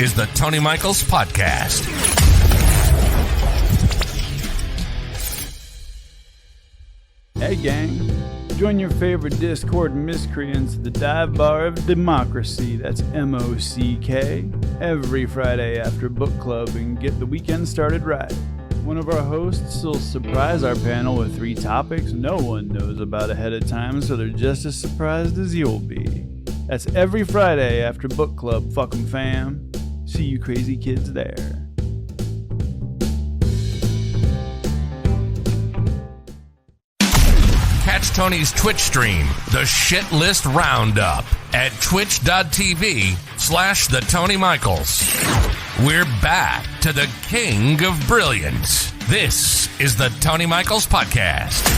is the Tony Michaels Podcast. Hey gang, join your favorite Discord miscreants at the dive bar of democracy, that's M-O-C-K, every Friday after book club and get the weekend started right. One of our hosts will surprise our panel with 3 topics no one knows about ahead of time, so they're just as surprised as you'll be. That's every Friday after book club, fuck 'em fam. See you crazy kids there. Catch Tony's Twitch stream, The Shit List Roundup, at twitch.tv/The Tony Michaels. We're back to the king of brilliance. This is the Tony Michaels Podcast.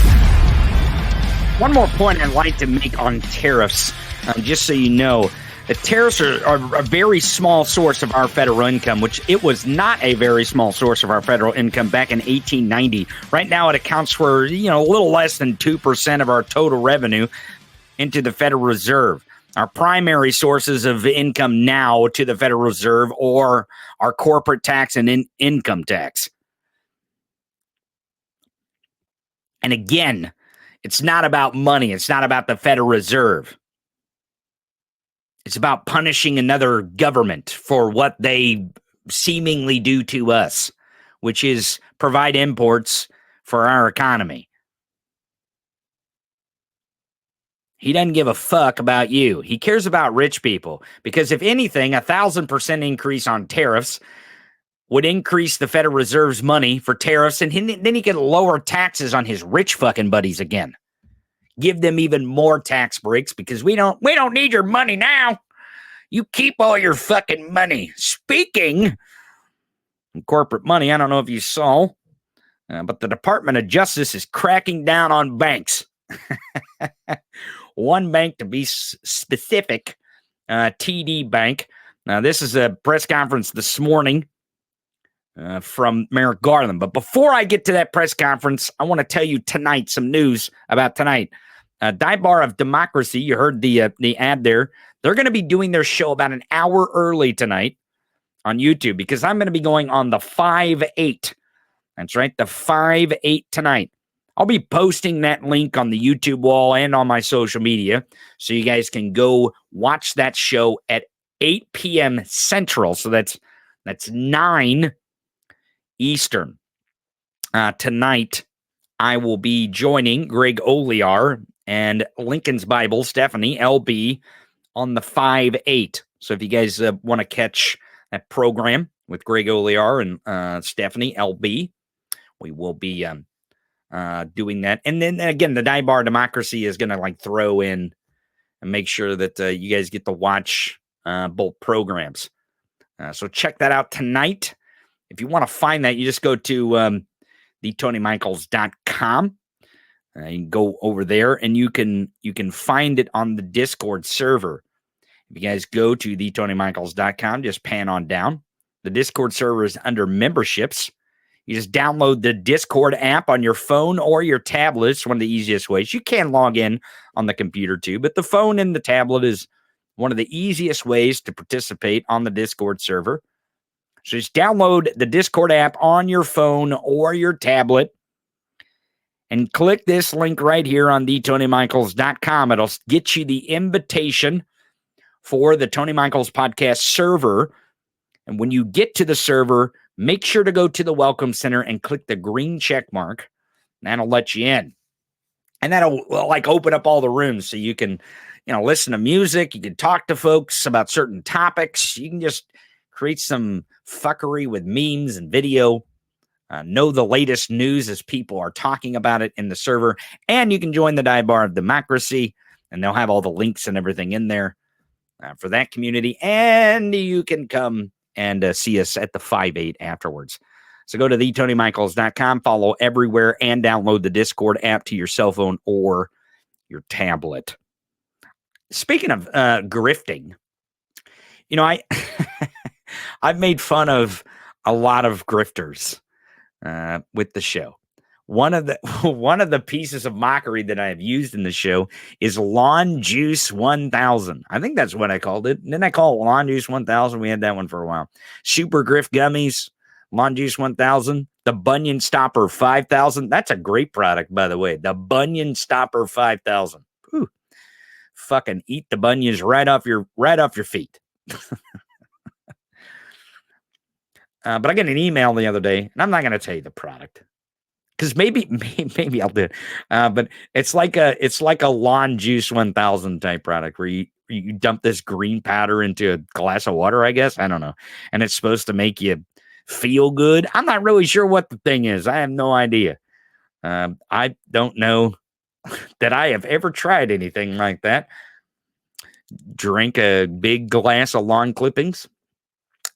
One more point I'd like to make on tariffs, just so you know. The tariffs are a very small source of our federal income, which it was not a very small source of our federal income back in 1890. Right now it accounts for, a little less than 2% of our total revenue into the Federal Reserve. Our primary sources of income now to the Federal Reserve are our corporate tax and income tax. And again, it's not about money. It's not about the Federal Reserve. It's about punishing another government for what they seemingly do to us, which is provide imports for our economy. He doesn't give a fuck about you. He cares about rich people because if anything, 1,000% increase on tariffs would increase the Federal Reserve's money for tariffs, and then he could lower taxes on his rich fucking buddies again. Give them even more tax breaks because we don't need your money now. You keep all your fucking money. Speaking of corporate money, I don't know if you saw, but the Department of Justice is cracking down on banks. One bank to be specific, TD Bank. Now, this is a press conference this morning from Merrick Garland. But before I get to that press conference, I want to tell you tonight some news about tonight. Dive Bar of Democracy, you heard the ad there. They're going to be doing their show about an hour early tonight on YouTube because I'm going to be going on the 5-8. That's right, the 5-8 tonight. I'll be posting that link on the YouTube wall and on my social media so you guys can go watch that show at 8 p.m. Central. So that's 9 Eastern. Tonight, I will be joining Greg Olear and Lincoln's Bible, Stephanie, LB, on the 5-8. So if you guys want to catch that program with Greg Olear and Stephanie, LB, we will be doing that. And then again, the Dive Bar Democracy is going to throw in and make sure that you guys get to watch both programs. So check that out tonight. If you want to find that, you just go to theTonyMichaels.com. You can go over there and you can find it on the Discord server. If you guys go to theTonyMichaels.com, just pan on down. The Discord server is under memberships. You just download the Discord app on your phone or your tablet. It's one of the easiest ways. You can log in on the computer too, but the phone and the tablet is one of the easiest ways to participate on the Discord server. So just download the Discord app on your phone or your tablet and click this link right here on theTonyMichaels.com. It'll get you the invitation for the Tony Michaels Podcast server. And when you get to the server, make sure to go to the Welcome Center and click the green check mark. That'll let you in. And that'll open up all the rooms so you can, listen to music. You can talk to folks about certain topics. You can just create some fuckery with memes and video. Know the latest news as people are talking about it in the server. And you can join the Dive Bar of Democracy, and they'll have all the links and everything in there for that community. And you can come and see us at the 5-8 afterwards. So go to theTonyMichaels.com, follow everywhere, and download the Discord app to your cell phone or your tablet. Speaking of grifting, I've made fun of a lot of grifters with the show. one of the pieces of mockery that I have used in the show is Lawn Juice 1000. I think that's what I called it. Didn't I call it Lawn Juice 1000? We had that one for a while. Super Grift Gummies, Lawn Juice 1000, the Bunion Stopper 5000. That's a great product, by the way. The Bunion Stopper 5000. Whew. Fucking eat the bunions right off your feet. But I got an email the other day, and I'm not going to tell you the product. Because maybe I'll do it, but it's like a Lawn Juice 1000 type product where you dump this green powder into a glass of water, I guess. I don't know, and it's supposed to make you feel good. I'm not really sure what the thing is. I have no idea. I don't know that I have ever tried anything like that. Drink a big glass of lawn clippings.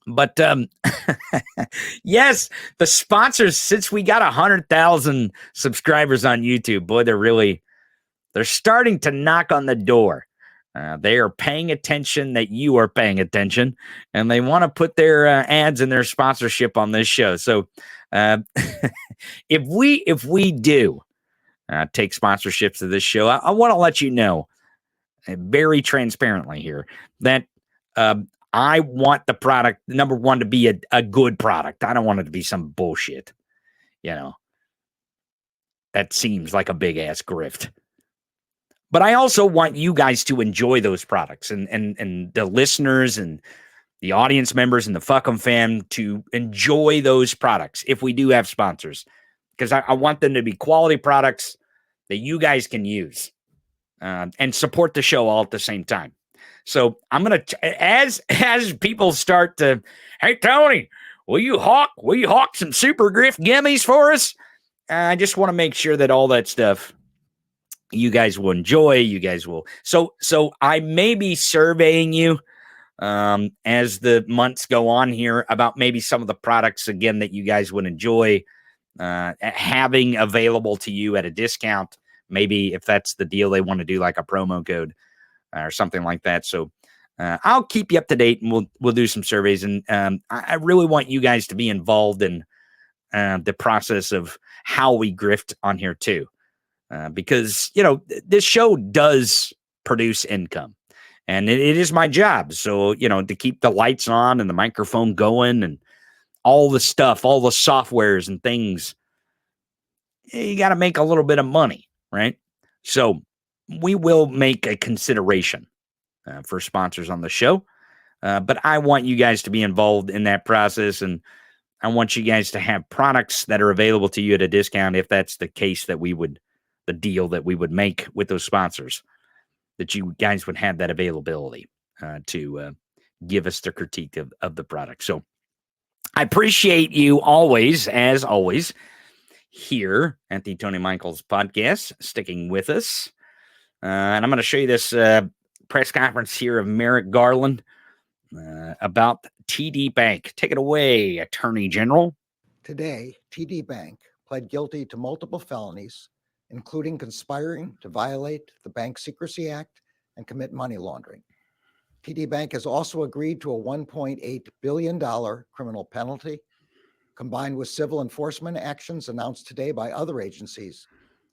But yes, the sponsors, since we got 100,000 subscribers on YouTube, boy, they're starting to knock on the door. They are paying attention that you are paying attention, and they want to put their ads and their sponsorship on this show. So if we do take sponsorships of this show, I want to let you know very transparently here that I want the product, number one, to be a good product. I don't want it to be some bullshit. That seems like a big ass grift. But I also want you guys to enjoy those products and the listeners and the audience members and the Fuck 'em fam to enjoy those products if we do have sponsors. Because I want them to be quality products that you guys can use and support the show all at the same time. So I'm going to, as people start to, hey, Tony, will you hawk some Super Grift Gummies for us? I just want to make sure that all that stuff you guys will enjoy. You guys will. So I may be surveying you as the months go on here about maybe some of the products, again, that you guys would enjoy having available to you at a discount. Maybe if that's the deal they want to do, like a promo code or something like that. So I'll keep you up to date, and we'll do some surveys. And I really want you guys to be involved in the process of how we grift on here too, because this show does produce income, and it is my job. So to keep the lights on and the microphone going and all the stuff, all the softwares and things, you got to make a little bit of money, right? So we will make a consideration for sponsors on the show, but I want you guys to be involved in that process, and I want you guys to have products that are available to you at a discount if that's the case, the deal that we would make with those sponsors, that you guys would have that availability to give us the critique of the product. So I appreciate you always, as always, here at the Tony Michaels podcast, sticking with us. And I'm going to show you this press conference here of Merrick Garland about TD Bank. Take it away, Attorney General. Today, TD Bank pled guilty to multiple felonies, including conspiring to violate the Bank Secrecy Act and commit money laundering. TD Bank has also agreed to a $1.8 billion criminal penalty. Combined with civil enforcement actions announced today by other agencies,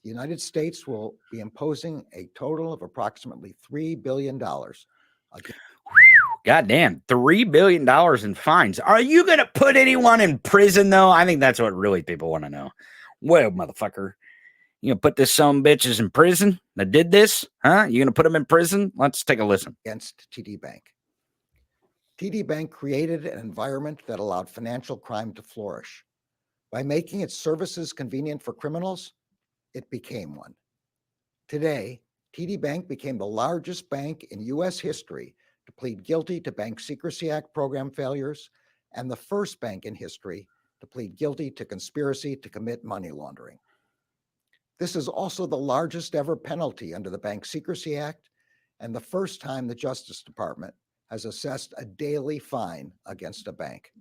the United States will be imposing a total of approximately $3 billion. Goddamn, $3 billion in fines. Are you going to put anyone in prison, though? I think that's what really people want to know. Well, motherfucker, you going to put this some bitches in prison that did this? Huh? You going to put them in prison? Let's take a listen. Against TD Bank. TD Bank created an environment that allowed financial crime to flourish. By making its services convenient for criminals, it became one. Today, TD Bank became the largest bank in U.S. history to plead guilty to Bank Secrecy Act program failures, and the first bank in history to plead guilty to conspiracy to commit money laundering. This is also the largest ever penalty under the Bank Secrecy Act, and the first time the Justice Department has assessed a daily fine against a bank.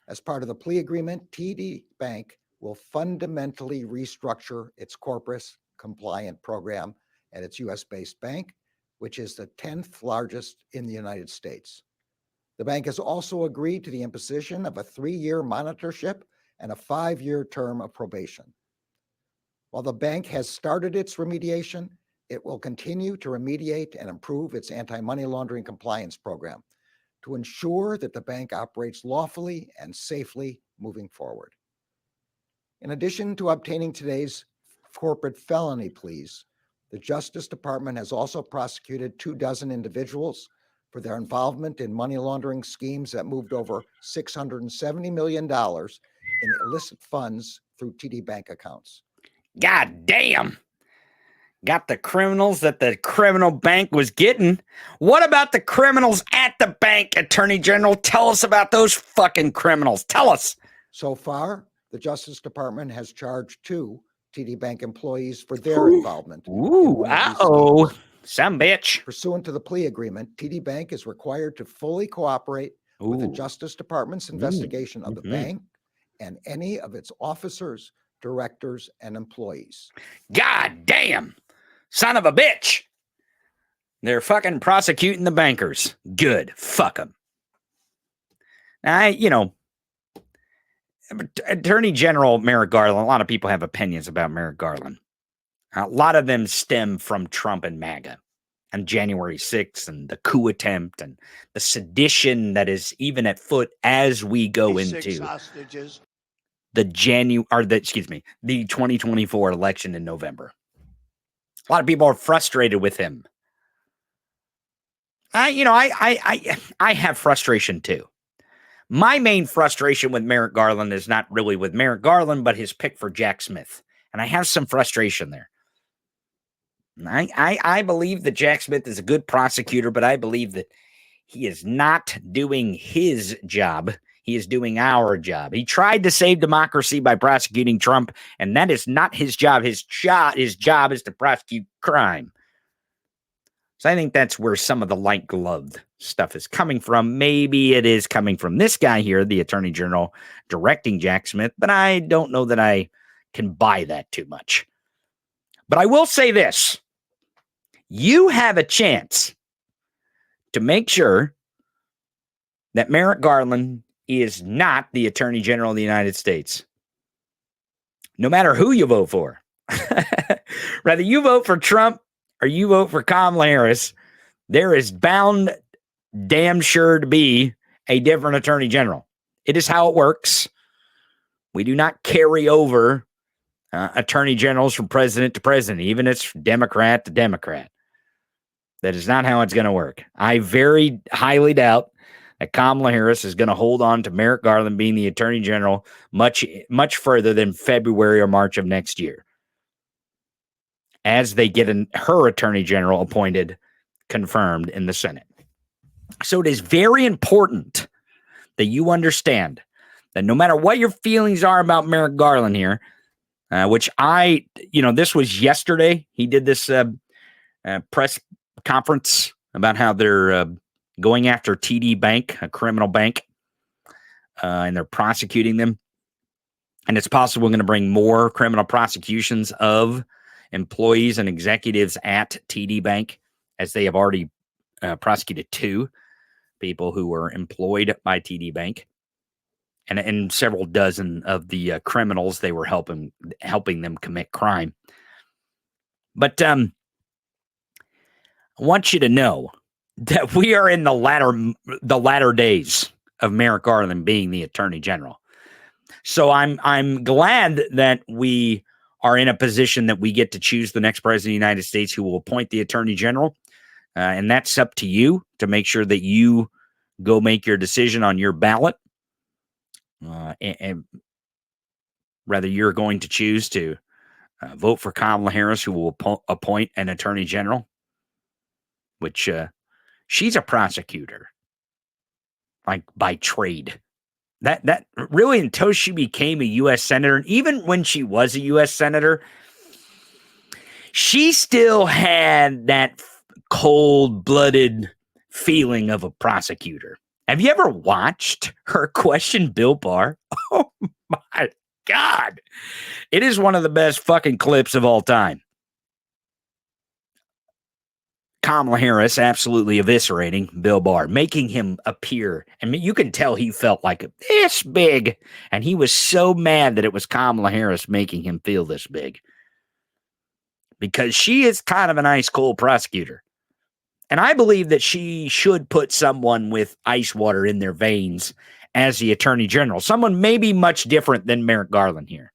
As part of the plea agreement, TD Bank will fundamentally restructure its corporate compliant program at its U.S.-based bank, which is the 10th largest in the United States. The bank has also agreed to the imposition of a 3-year monitorship and a 5-year term of probation. While the bank has started its remediation, it will continue to remediate and improve its anti-money laundering compliance program to ensure that the bank operates lawfully and safely moving forward. In addition to obtaining today's corporate felony pleas, the Justice Department has also prosecuted 24 individuals for their involvement in money laundering schemes that moved over $670 million in illicit funds through TD Bank accounts. God damn. Got the criminals that the criminal bank was getting. What about the criminals at the bank, Attorney General? Tell us about those fucking criminals. Tell us. So far, the Justice Department has charged 2 TD Bank employees for their involvement. Ooh, uh-oh. Some bitch. Pursuant to the plea agreement, TD Bank is required to fully cooperate with the Justice Department's investigation of the bank and any of its officers, directors, and employees. God damn. Son of a bitch. They're fucking prosecuting the bankers. Good. Fuck them. Attorney General Merrick Garland, a lot of people have opinions about Merrick Garland. A lot of them stem from Trump and MAGA and January 6th and the coup attempt and the sedition that is even at foot as we go into the 2024 election in November. A lot of people are frustrated with him. I have frustration too. My main frustration with Merrick Garland is not really with Merrick Garland, but his pick for Jack Smith. And I have some frustration there. I believe that Jack Smith is a good prosecutor, but I believe that he is not doing his job. He is doing our job. He tried to save democracy by prosecuting Trump, and that is not his job. His job is to prosecute crime. So I think that's where some of the light-gloved stuff is coming from. Maybe it is coming from this guy here, the Attorney General, directing Jack Smith, but I don't know that I can buy that too much. But I will say this. You have a chance to make sure that Merrick Garland is not the Attorney General of the United States. No matter who you vote for. Whether you vote for Trump or you vote for Kamala Harris, there is bound damn sure to be a different Attorney General. It is how it works. We do not carry over Attorney Generals from president to president, even if it's Democrat to Democrat. That is not how it's going to work. I very highly doubt that Kamala Harris is going to hold on to Merrick Garland being the Attorney General much further than February or March of next year, as they get her Attorney General appointed, confirmed in the Senate. So it is very important that you understand that no matter what your feelings are about Merrick Garland here, which this was yesterday. He did this press conference about how they're going after TD Bank, a criminal bank, and they're prosecuting them. And it's possible we're going to bring more criminal prosecutions of employees and executives at TD Bank, as they have already prosecuted 2 people who were employed by TD Bank, and several dozen of the criminals they were helping them commit crime. But I want you to know that we are in the latter days of Merrick Garland being the Attorney General. So I'm glad that we are in a position that we get to choose the next president of the United States who will appoint the Attorney General. And that's up to you to make sure that you go make your decision on your ballot. And whether you're going to choose to vote for Kamala Harris, who will appoint an Attorney General, which she's a prosecutor, like by trade. That really, until she became a U.S. Senator, and even when she was a U.S. Senator, she still had that cold-blooded feeling of a prosecutor. Have you ever watched her question Bill Barr? Oh, my God. It is one of the best fucking clips of all time. Kamala Harris absolutely eviscerating Bill Barr, making him appear. And you can tell he felt like this big. And he was so mad that it was Kamala Harris making him feel this big. because she is kind of an ice cold prosecutor. And I believe that she should put someone with ice water in their veins as the attorney general, someone maybe much different than Merrick Garland here.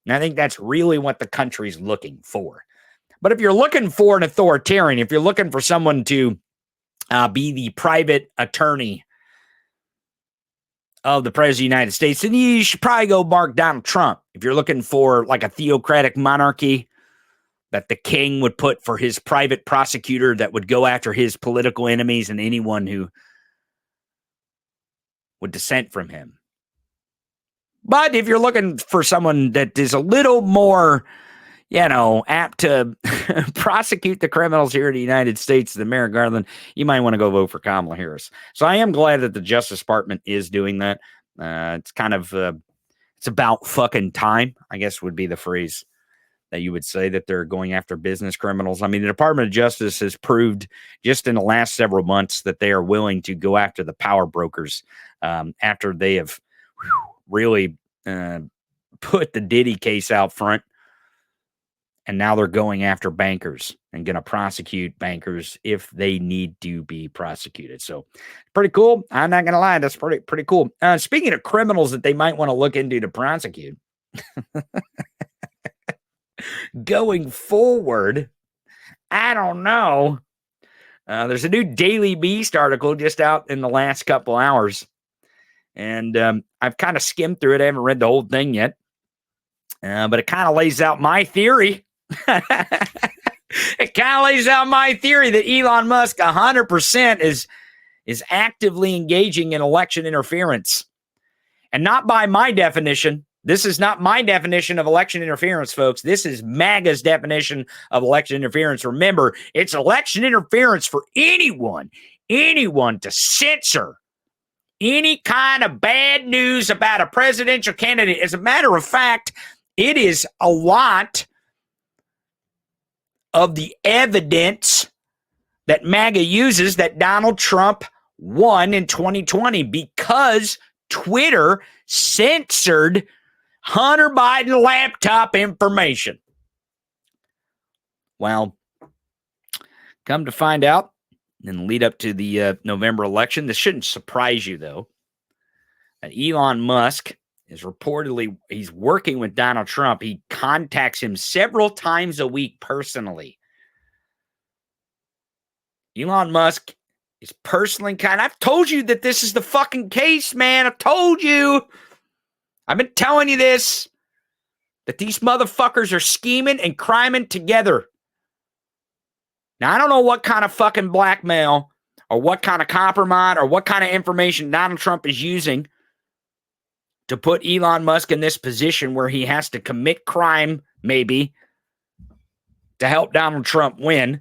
And I think that's really what the country's looking for. But if you're looking for an authoritarian, if you're looking for someone to be the private attorney of the President of the United States, then you should probably go mark Donald Trump. If you're looking for like a theocratic monarchy that the king would put for his private prosecutor that would go after his political enemies and anyone who would dissent from him. But if you're looking for someone that is a little more, apt to prosecute the criminals here in the United States than Merrick Garland, you might want to go vote for Kamala Harris. So I am glad that the Justice Department is doing that. It's kind of, it's about fucking time, I guess would be the phrase that you would say, that they're going after business criminals. I mean, the Department of Justice has proved just in the last several months that they are willing to go after the power brokers after they have really put the Diddy case out front. And now they're going after bankers and going to prosecute bankers if they need to be prosecuted. So pretty cool. I'm not going to lie. That's pretty cool. Speaking of criminals that they might want to look into to prosecute, going forward, I don't know. There's a new Daily Beast article just out in the last couple hours. And I've kind of skimmed through it. I haven't read the whole thing yet. But it kind of lays out my theory. It kind of lays out my theory that Elon Musk 100% is actively engaging in election interference. And not by my definition. This is not my definition of election interference, folks. This is MAGA's definition of election interference. Remember, it's election interference for anyone to censor any kind of bad news about a presidential candidate. As a matter of fact, it is a lot of the evidence that MAGA uses that Donald Trump won in 2020 because Twitter censored Hunter Biden laptop information. Well, come to find out, in lead up to the November election, this shouldn't surprise you, though, that Elon Musk is reportedly, he's working with Donald Trump. He contacts him several times a week personally. Elon Musk is personally I've told you that this is the fucking case, man. I've told you. I've been telling you this, that these motherfuckers are scheming and criming together. Now, I don't know what kind of fucking blackmail or what kind of compromise or what kind of information Donald Trump is using to put Elon Musk in this position where he has to commit crime, maybe, to help Donald Trump win.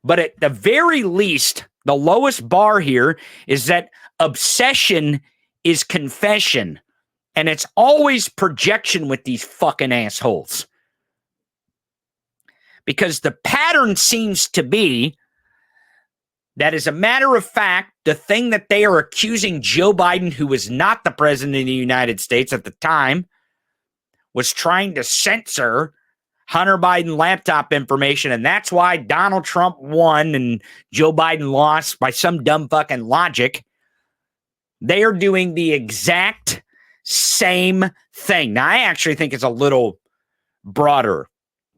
But at the very least, the lowest bar here is that obsession is confession. And it's always projection with these fucking assholes. Because the pattern seems to be that, as a matter of fact, the thing that they are accusing Joe Biden, who was not the president of the United States at the time, was trying to censor Hunter Biden laptop information. And that's why Donald Trump won and Joe Biden lost by some dumb fucking logic. They are doing the exact same thing. Now, I actually think it's a little broader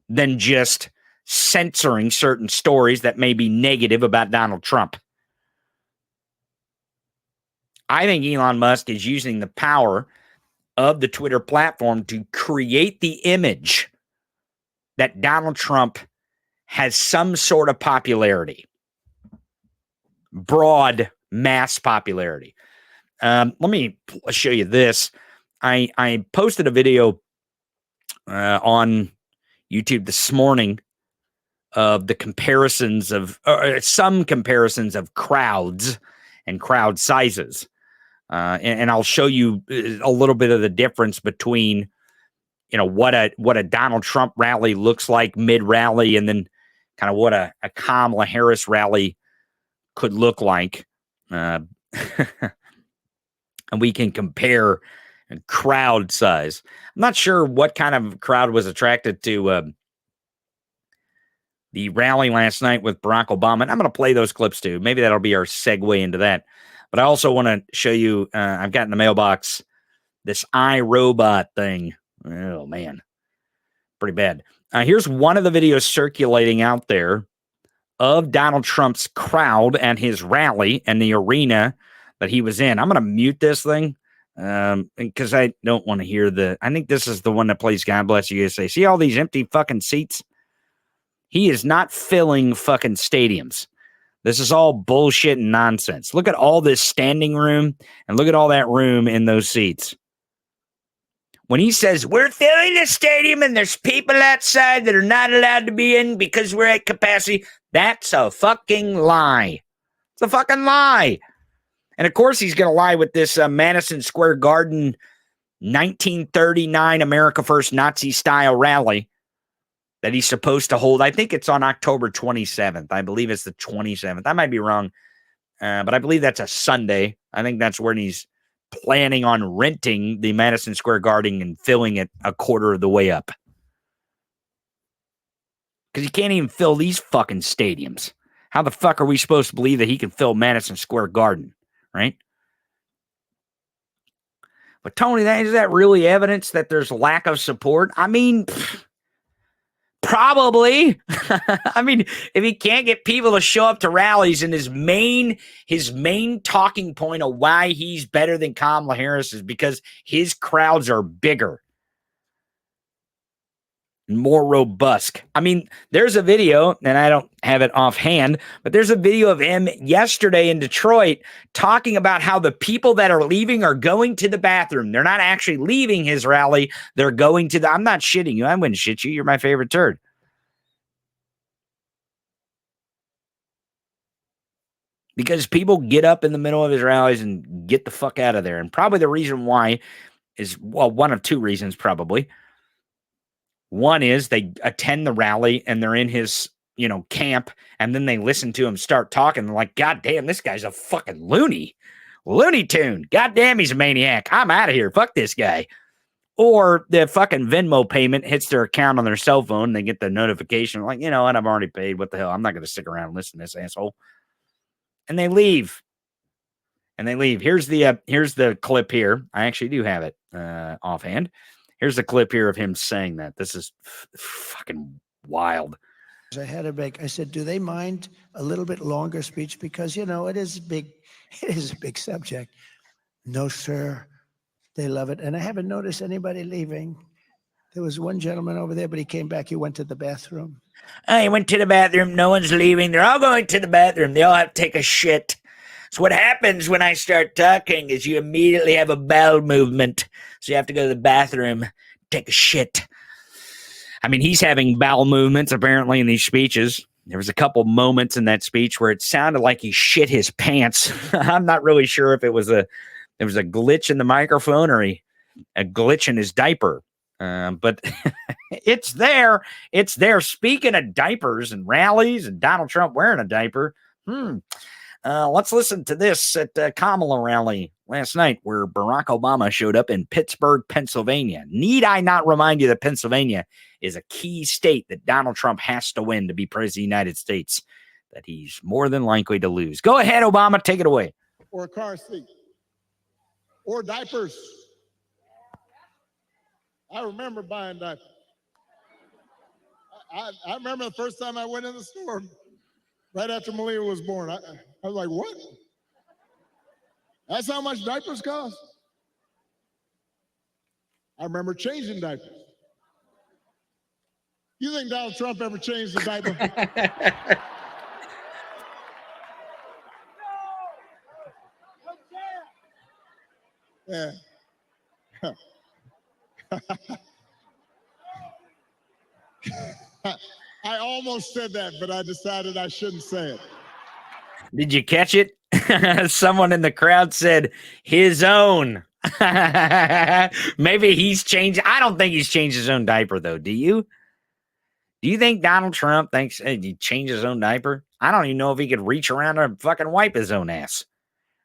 than just censoring certain stories that may be negative about Donald Trump. I think Elon Musk is using the power of the Twitter platform to create the image that Donald Trump has some sort of popularity, broad mass popularity. Let me show you this. I posted a video on YouTube this morning of the comparisons of some comparisons of crowds and crowd sizes. And I'll show you a little bit of the difference between, what a Donald Trump rally looks like mid-rally and then kind of what a Kamala Harris rally could look like. And we can compare crowd size. I'm not sure what kind of crowd was attracted to the rally last night with Barack Obama. And I'm going to play those clips too. Maybe that'll be our segue into that. But I also want to show you, I've got in the mailbox this iRobot thing. Oh, man. Pretty bad. Here's one of the videos circulating out there of Donald Trump's crowd at his rally and the arena that he was in. I'm going to mute this thing because I don't want to hear I think this is the one that plays God Bless You USA. See all these empty fucking seats? He is not filling fucking stadiums. This is all bullshit and nonsense. Look at all this standing room and look at all that room in those seats. When he says, we're filling the stadium and there's people outside that are not allowed to be in because we're at capacity, that's a fucking lie. It's a fucking lie. And of course he's going to lie with this Madison Square Garden 1939 America First Nazi style rally that he's supposed to hold. I think it's on October 27th. I believe it's the 27th. I might be wrong, but I believe that's a Sunday. I think that's when he's planning on renting the Madison Square Garden and filling it a quarter of the way up. Because he can't even fill these fucking stadiums. How the fuck are we supposed to believe that he can fill Madison Square Garden, right? But Tony, is that really evidence that there's lack of support? I mean, probably. I mean, if he can't get people to show up to rallies, and his main talking point of why he's better than Kamala Harris is because his crowds are bigger and more robust. I mean, there's a video, and I don't have it offhand, but there's a video of him yesterday in Detroit talking about how the people that are leaving are going to the bathroom. They're not actually leaving his rally. They're going to I'm not shitting you. I wouldn't shit you. You're my favorite turd. Because people get up in the middle of his rallies and get the fuck out of there. And probably the reason why is, well, one of two reasons probably. One is they attend the rally and they're in his, camp, and then they listen to him start talking. They're like, God damn, this guy's a fucking Looney Tune. God damn, he's a maniac. I'm out of here. Fuck this guy. Or the fucking Venmo payment hits their account on their cell phone and they get the notification like, you know what, I've already paid. What the hell? I'm not going to stick around and listen to this asshole. And they leave. Here's the clip here. I actually do have it offhand. Here's the clip here of him saying that. This is fucking wild. I had a break. I said, do they mind a little bit longer speech? Because, it is big. It is a big subject. No, sir. They love it. And I haven't noticed anybody leaving. There was one gentleman over there, but he came back. He went to the bathroom. He went to the bathroom. No one's leaving. They're all going to the bathroom. They all have to take a shit. So what happens when I start talking is you immediately have a bowel movement. So you have to go to the bathroom, take a shit. I mean, he's having bowel movements apparently in these speeches. There was a couple moments in that speech where it sounded like he shit his pants. I'm not really sure if there was a glitch in the microphone or a glitch in his diaper. But it's there. It's there. Speaking of diapers and rallies and Donald Trump wearing a diaper. Let's listen to this at the Kamala rally last night where Barack Obama showed up in Pittsburgh, Pennsylvania. Need I not remind you that Pennsylvania is a key state that Donald Trump has to win to be president of the United States, that he's more than likely to lose. Go ahead, Obama. Take it away. Or a car seat. Or diapers. I remember buying diapers. I remember the first time I went in the store right after Malia was born. I was like, what? That's how much diapers cost? I remember changing diapers. You think Donald Trump ever changed a diaper? Yeah. I almost said that, but I decided I shouldn't say it. Did you catch it? Someone in the crowd said his own. Maybe he's changed. I don't think he's changed his own diaper, though. Do you? Do you think Donald Trump thinks he changed his own diaper? I don't even know if he could reach around and fucking wipe his own ass,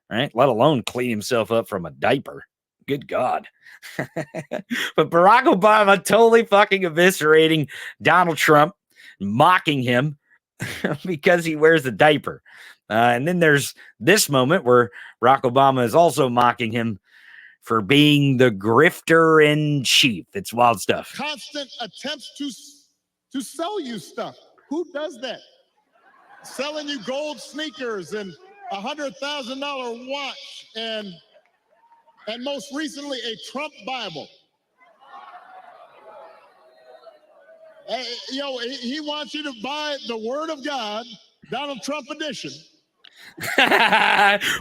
right? Let alone clean himself up from a diaper. Good God. But Barack Obama totally fucking eviscerating Donald Trump, mocking him because he wears a diaper. And then there's this moment where Barack Obama is also mocking him for being the grifter in chief. It's wild stuff. Constant attempts to sell you stuff. Who does that? Selling you gold sneakers and $100,000 watch and most recently a Trump Bible. He wants you to buy the Word of God, Donald Trump edition.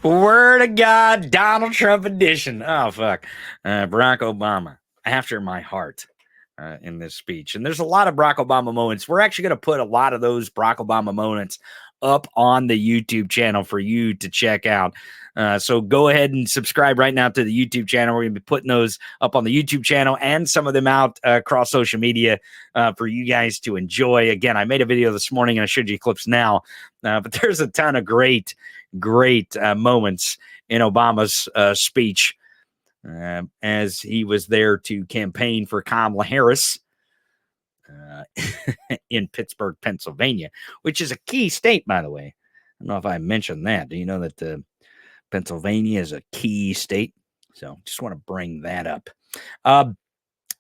Word of God, Donald Trump edition. Oh, fuck. Barack Obama, after my heart in this speech. And there's a lot of Barack Obama moments. We're actually going to put a lot of those Barack Obama moments up on the YouTube channel for you to check out. So go ahead and subscribe right now to the YouTube channel. We're going to be putting those up on the YouTube channel and some of them out across social media for you guys to enjoy. Again, I made a video this morning and I showed you clips now, but there's a ton of great moments in Obama's speech as he was there to campaign for Kamala Harris in Pittsburgh, Pennsylvania, which is a key state, by the way. I don't know if I mentioned that. Do you know that Pennsylvania is a key state? So just want to bring that up. But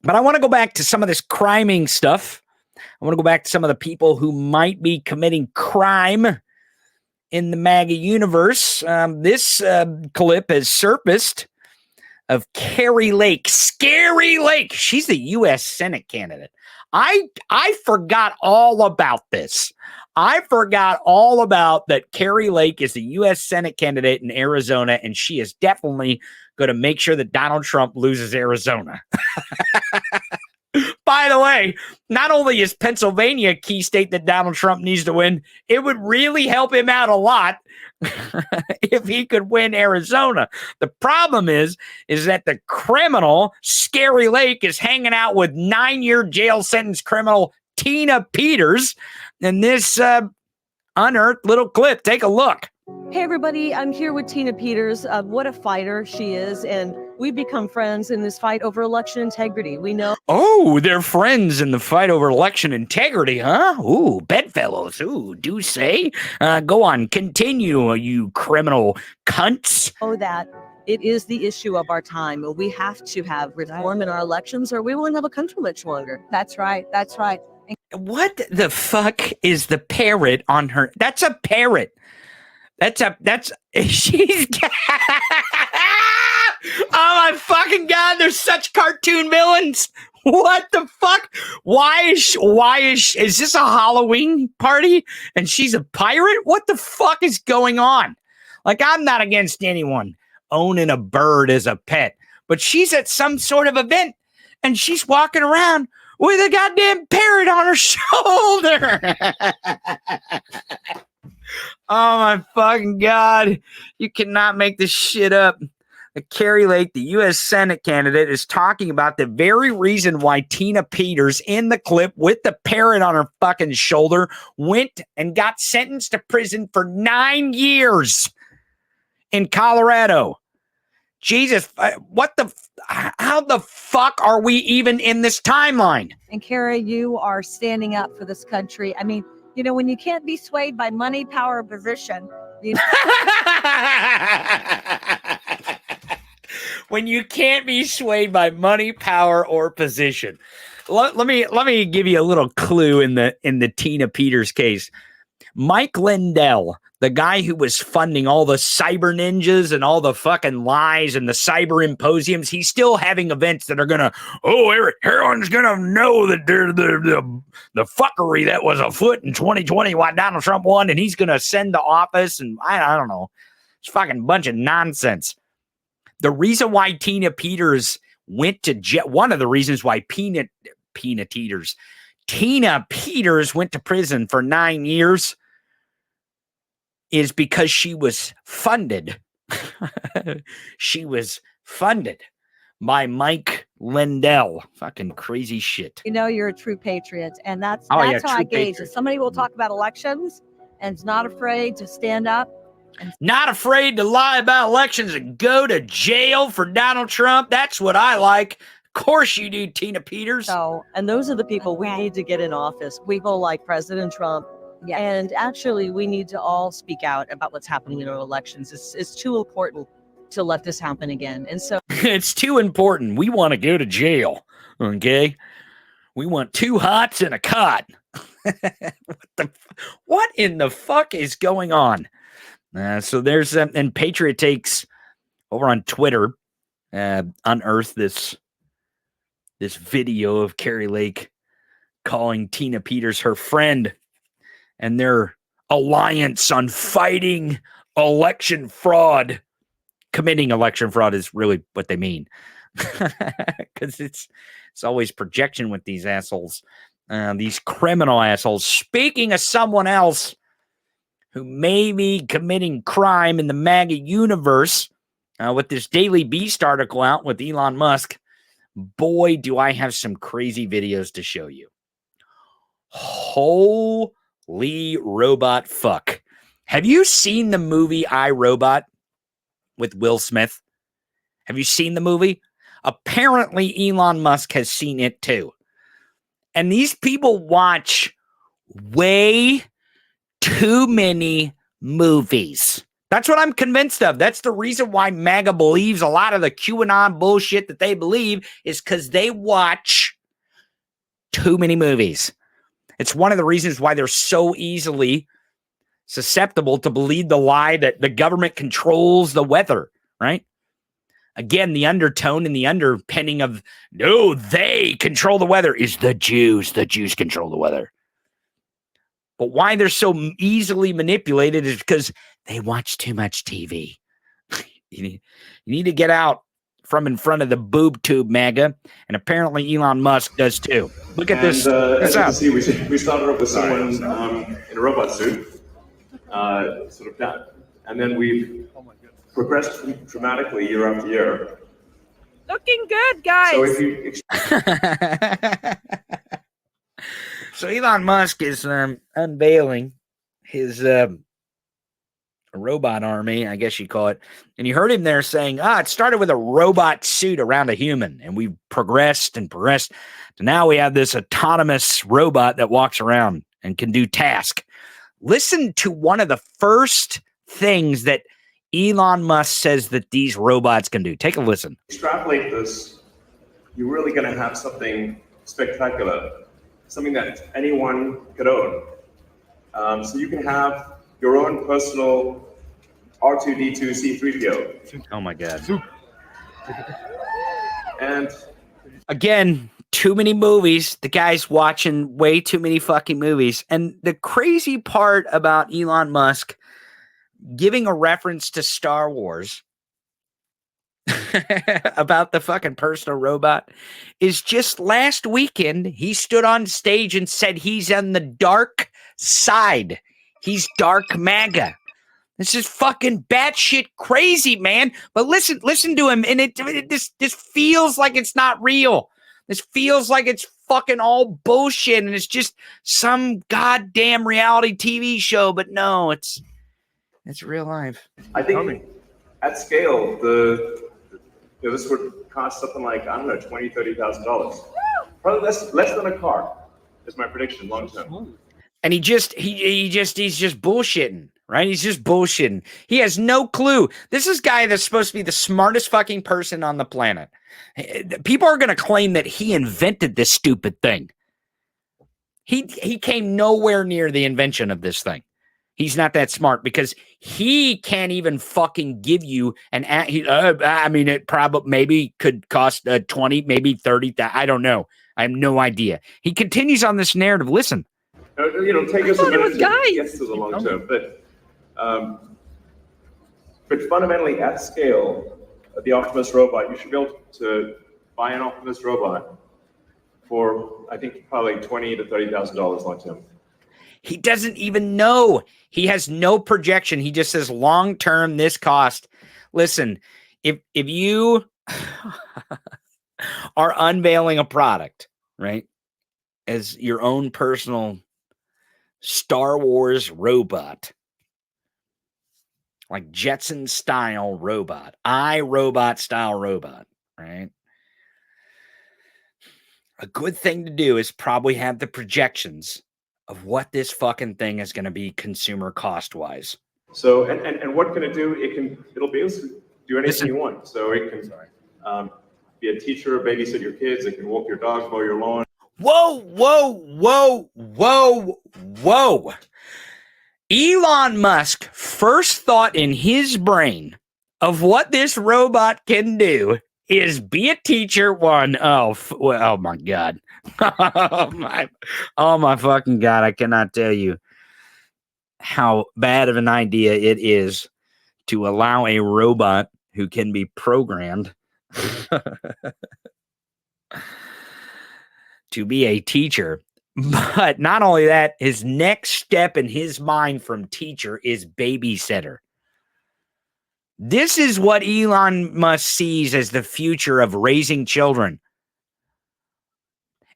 I want to go back to some of this criming stuff. I want to go back to some of the people who might be committing crime in the MAGA universe. This clip has surfaced of Carrie Lake. Scary Lake. She's the U.S. Senate candidate. I forgot all about this. I forgot all about that Carrie Lake is the U.S. Senate candidate in Arizona, and she is definitely going to make sure that Donald Trump loses Arizona. By the way, not only is Pennsylvania a key state that Donald Trump needs to win, it would really help him out a lot if he could win Arizona. The problem is that the criminal, Scary Lake, is hanging out with 9-year jail sentence criminal Tina Peters in this unearthed little clip. Take a look. Hey, everybody. I'm here with Tina Peters. What a fighter she is. And we've become friends in this fight over election integrity. We know. Oh, they're friends in the fight over election integrity, huh? Ooh, bedfellows. Ooh, do say. Go on. Continue, you criminal cunts. Oh, that it is the issue of our time. We have to have reform in our elections or we won't have a country much longer. That's right. That's right. What the fuck is the parrot on her? That's a parrot. She's oh my fucking God, they're such cartoon villains. What the fuck? Is this a Halloween party and she's a pirate? What the fuck is going on? Like, I'm not against anyone owning a bird as a pet, but she's at some sort of event and she's walking around with a goddamn parrot on her shoulder. Oh my fucking God. You cannot make this shit up. Carrie Lake, the U.S. Senate candidate, is talking about the very reason why Tina Peters in the clip with the parrot on her fucking shoulder went and got sentenced to prison for 9 years in Colorado. Jesus, how the fuck are we even in this timeline? And Carrie, you are standing up for this country. I mean, you know, when you can't be swayed by money, power, or position, you know. When you can't be swayed by money, power, or position. Let me give you a little clue in the Tina Peters case. Mike Lindell, the guy who was funding all the cyber ninjas and all the fucking lies and the cyber symposiums, he's still having events that are gonna, everyone's gonna know that they're the fuckery that was afoot in 2020 while Donald Trump won, and he's gonna ascend to office, and I don't know. It's fucking bunch of nonsense. The reason why Tina Peters went to jail, one of the reasons why Tina Peters went to prison for 9 years is because she was funded. She was funded by Mike Lindell. Fucking crazy shit. You know, you're a true patriot. And that's how I gauge it. Somebody will talk about elections and is not afraid to stand up. Not afraid to lie about elections and go to jail for Donald Trump. That's what I like. Of course you do, Tina Peters. So, and those are the people we need to get in office. People like President Trump, Yeah. And actually, we need to all speak out about what's happening in our elections. It's too important to let this happen again. And so It's too important. We want to go to jail. Okay. We want 2 hots and a cot. What in the fuck is going on? So there's, and Patriot Takes over on Twitter, unearthed this video of Carrie Lake calling Tina Peters her friend, and their alliance on fighting election fraud. Committing election fraud is really what they mean. Because it's always projection with these assholes, these criminal assholes. Speaking of someone else who may be committing crime in the MAGA universe, with this Daily Beast article out with Elon Musk, boy, do I have some crazy videos to show you. Holy robot fuck. Have you seen the movie I, Robot with Will Smith? Have you seen the movie? Apparently, Elon Musk has seen it too. And these people watch way too many movies. That's what I'm convinced of. That's the reason why MAGA believes a lot of the QAnon bullshit that they believe is because they watch too many movies. It's one of the reasons why they're so easily susceptible to believe the lie that the government controls the weather, right? Again, the undertone and the underpinning of, no, they control the weather is the Jews. The Jews control the weather. But why they're so easily manipulated is because they watch too much TV. You need to get out from in front of the boob tube, MAGA, and apparently Elon Musk does too. Look at this. As you can see, we started off with someone in a robot suit, sort of that, and then we've progressed dramatically year after year. looking good, guys. So if you So Elon Musk is unveiling his robot army, I guess you call it. And you heard him there saying, it started with a robot suit around a human, and we've progressed and progressed to now we have this autonomous robot that walks around and can do tasks. Listen to one of the first things that Elon Musk says that these robots can do. Take a listen. extrapolate this, you're really going to have something spectacular, something that anyone could own. So you can have your own personal R2D2 C3PO. Oh my God. And Again, too many movies. The guy's watching way too many fucking movies. And the crazy part about Elon Musk giving a reference to Star Wars about the fucking personal robot is just last weekend, he stood on stage and said he's on the dark side. He's dark MAGA. This is fucking batshit crazy, man. But listen to him, and this feels like it's not real. This feels like it's fucking all bullshit, and it's just some goddamn reality TV show. But no, it's real life. I think at scale, this would cost something like, I don't know, $20,000, $30,000. Probably less than a car is my prediction long term. And he's just bullshitting, right? He's just bullshitting. He has no clue. This is a guy that's supposed to be the smartest fucking person on the planet. People are going to claim that he invented this stupid thing. He came nowhere near the invention of this thing. He's not that smart because he can't even fucking give you it probably maybe could cost 20, maybe 30. I don't know. I have no idea. He continues on this narrative. Listen. Take us a minute to get to the long term, but fundamentally at scale, the Optimus robot, you should be able to buy an Optimus robot for, I think, probably $20,000 to $30,000 long term. He doesn't even know. He has no projection. He just says long term, this cost. Listen, if you are unveiling a product, right, as your own personal Star Wars robot, like Jetson style robot, iRobot style robot, right? A good thing to do is probably have the projections of what this fucking thing is going to be consumer cost wise. So, and what can it do? It'll be able to do anything you want. So it can be a teacher, babysit your kids. It can walk your dog, mow your lawn. Whoa. Elon Musk first thought in his brain of what this robot can do is be a teacher. Oh my God. oh my fucking God. I cannot tell you how bad of an idea it is to allow a robot who can be programmed to be a teacher. But not only that, his next step in his mind from teacher is babysitter. This is what Elon Musk sees as the future of raising children.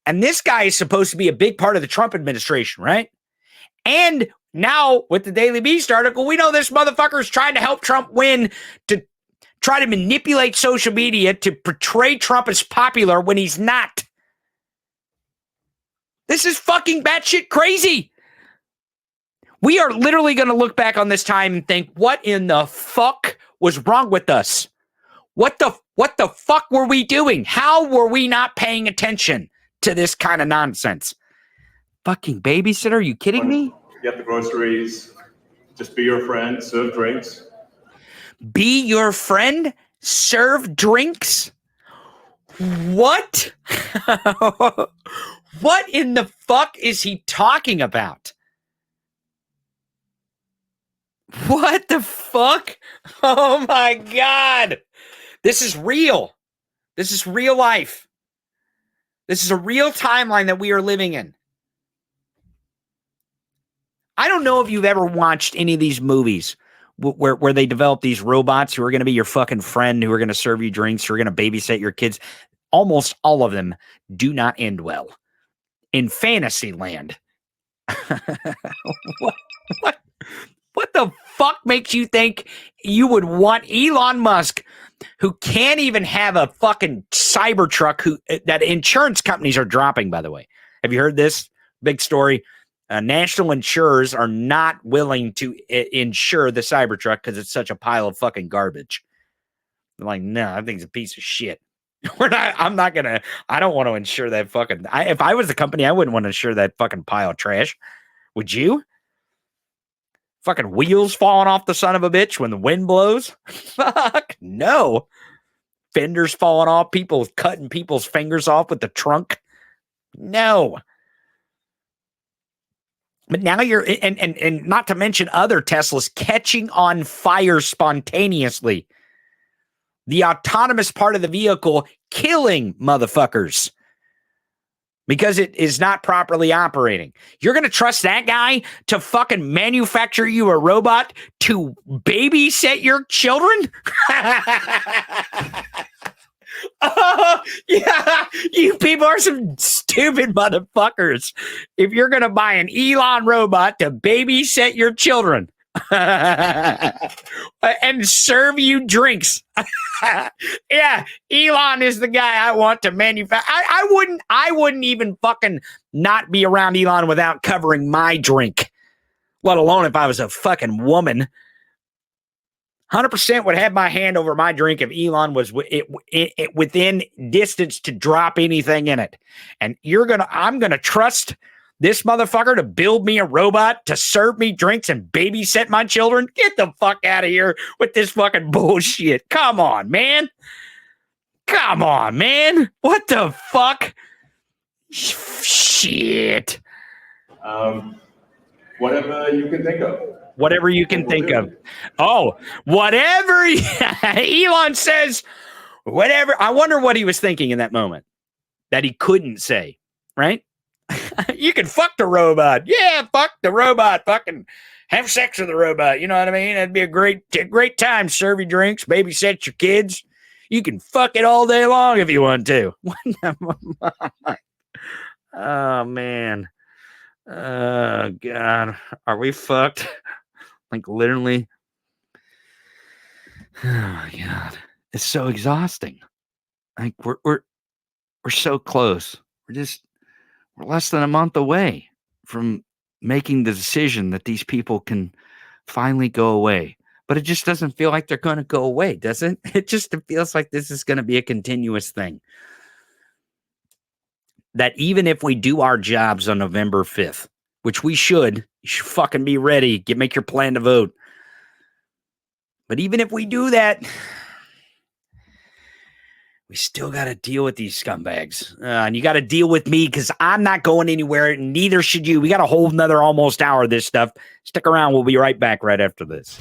And this guy is supposed to be a big part of the Trump administration, right? And now with the Daily Beast article, we know this motherfucker is trying to help Trump win, to try to manipulate social media to portray Trump as popular when he's not. This is fucking batshit crazy. We are literally going to look back on this time and think, what in the fuck was wrong with us? What the fuck were we doing? How were we not paying attention to this kind of nonsense? Fucking babysitter, are you kidding me? Get the groceries, just be your friend, serve drinks. Be your friend? Serve drinks? What? What in the fuck is he talking about? What the fuck? Oh my God. This is real. This is real life. This is a real timeline that we are living in. I don't know if you've ever watched any of these movies where they develop these robots who are going to be your fucking friend, who are going to serve you drinks, who are going to babysit your kids. Almost all of them do not end well. In fantasy land. What the fuck makes you think you would want Elon Musk, who can't even have a fucking Cybertruck, that insurance companies are dropping, by the way? Have you heard this big story? National insurers are not willing to insure the Cybertruck because it's such a pile of fucking garbage. They're like, no, I think it's a piece of shit. I don't want to insure that fucking. If I was the company, I wouldn't want to insure that fucking pile of trash. Would you? Fucking wheels falling off the son of a bitch when the wind blows? Fuck no. Fenders falling off, people cutting people's fingers off with the trunk? No. But now you're, and not to mention other Teslas catching on fire spontaneously. The autonomous part of the vehicle killing motherfuckers because it is not properly operating. You're going to trust that guy to fucking manufacture you a robot to babysit your children? Oh, yeah, you people are some stupid motherfuckers. If you're going to buy an Elon robot to babysit your children and serve you drinks. Yeah, Elon is the guy I want to manufacture. I wouldn't even fucking not be around Elon without covering my drink, let alone if I was a fucking woman. 100% would have my hand over my drink if Elon was within distance to drop anything in it. And I'm going to trust this motherfucker to build me a robot to serve me drinks and babysit my children? Get the fuck out of here with this fucking bullshit. Come on, man. What the fuck? Shit. Whatever you can think of. Whatever you can think of. Oh, whatever. Elon says, whatever. I wonder what he was thinking in that moment that he couldn't say, right? You can fuck the robot. Yeah, fuck the robot. Fucking have sex with the robot. You know what I mean? That'd be a great time. Serve you drinks, babysit your kids. You can fuck it all day long if you want to. Oh, man. Oh, God. Are we fucked? Like, literally. Oh, my God. It's so exhausting. Like, we're so close. We're less than a month away from making the decision that these people can finally go away. But it just doesn't feel like they're going to go away, does it? It just feels like this is going to be a continuous thing. That even if we do our jobs on November 5th, which we should, you should fucking be ready. Make your plan to vote. But even if we do that, we still got to deal with these scumbags. And you got to deal with me because I'm not going anywhere. And neither should you. We got a whole nother almost hour of this stuff. Stick around. We'll be right back right after this.